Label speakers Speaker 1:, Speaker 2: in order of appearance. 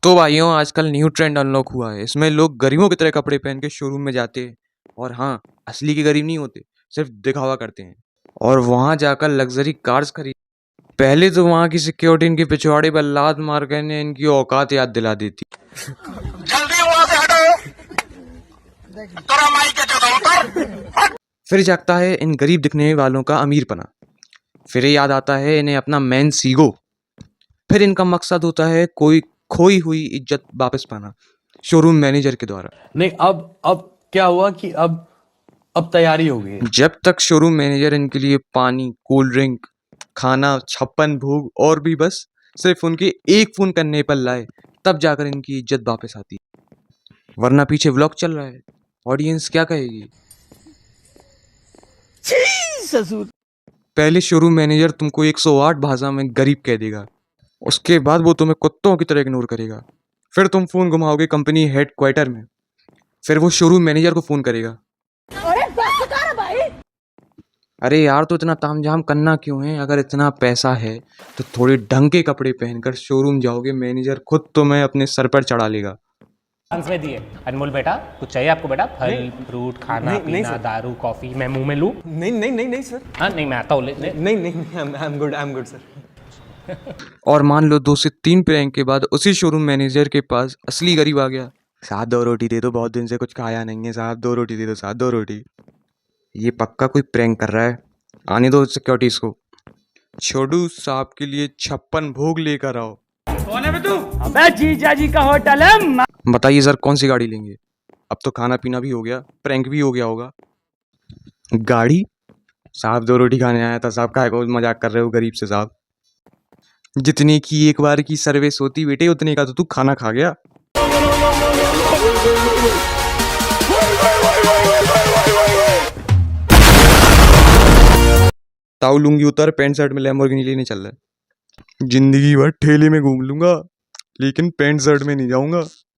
Speaker 1: तो भाइयों आजकल न्यू ट्रेंड अनलॉक हुआ है। इसमें लोग गरीबों की तरह कपड़े पहन के शोरूम में जाते हैं और हाँ, असली के गरीब नहीं होते, सिर्फ दिखावा करते हैं और वहां जाकर लग्जरी कार्स खरीद। पहले तो वहां की सिक्योरिटी इनके पिछवाड़े पर लात मार कर इन्हें इनकी औकात याद दिला देती।
Speaker 2: जल्दी वहां से हटो, तोरा माई के चौदह उतर।
Speaker 1: फिर जागता है इन गरीब दिखने वालों का अमीरपना। फिर याद आता है इन्हें अपना मैन सीगो। फिर इनका मकसद होता है कोई खोई हुई इज्जत वापस पाना शोरूम मैनेजर के द्वारा।
Speaker 3: नहीं, अब क्या हुआ कि अब तैयारी हो गई है।
Speaker 1: जब तक शोरूम मैनेजर इनके लिए पानी, कोल्ड ड्रिंक, खाना, 56 भोग और भी बस सिर्फ उनके एक फोन करने पर लाए, तब जाकर इनकी इज्जत वापस आती है। वरना पीछे व्लॉग चल रहा है, ऑडियंस क्या कहेगी।
Speaker 3: ससुर।
Speaker 1: पहले शोरूम मैनेजर तुमको 108 भाषा में गरीब कह देगा, उसके बाद वो तुम्हें कुत्तों की तरह इग्नोर करेगा। फिर तुम फोन घुमाओगे कंपनी हेड क्वार्टर में, फिर वो शोरूम मैनेजर को फोन करेगा।
Speaker 4: अरे बस कर भाई।
Speaker 1: अरे यार, तो इतना तामझाम करना क्यों है? अगर इतना पैसा है तो थोड़े ढंग के कपड़े पहनकर शोरूम जाओगे, मैनेजर खुद तुम्हें अपने सर पर चढ़ा लेगा।
Speaker 5: में दिए अनमोल बेटा, कुछ चाहिए आपको बेटा? फल फ्रूट खाना पीना दारू कॉफी मैं मुंह में लूं?
Speaker 3: नहीं सर।
Speaker 5: हाँ नहीं, मैं आता हूँ
Speaker 3: नहीं, आई एम गुड सर।
Speaker 1: और मान लो 2 से 3 प्रैंक के बाद उसी शोरूम मैनेजर के पास असली गरीब आ गया। साहब 2 रोटी दे दो, बहुत दिन से कुछ खाया नहीं है साहब, 2 रोटी दे दो साहब, 2 रोटी। ये पक्का कोई प्रैंक कर रहा है, आने दो सिक्योरिटीज को। छोड़ू साहब के लिए 56 भोग लेकर आओ।
Speaker 5: अबे जीजा जी का होटल है।
Speaker 1: बताइए सर, कौन सी गाड़ी लेंगे? अब तो खाना पीना भी हो गया, प्रैंक भी हो गया होगा। गाड़ी? साहब 2 रोटी खाने आया था साहब, काहे को मजाक कर रहे हो गरीब से साहब? जितने की एक बार की सर्विस होती बेटे, उतने का तो तू खाना खा गया। ताऊ लुंगी उतर, पैंट शर्ट में लैम्बोर्गिनी लेने चल रहा है। जिंदगी भर ठेले में घूम लूंगा, लेकिन पैंट शर्ट में नहीं जाऊंगा।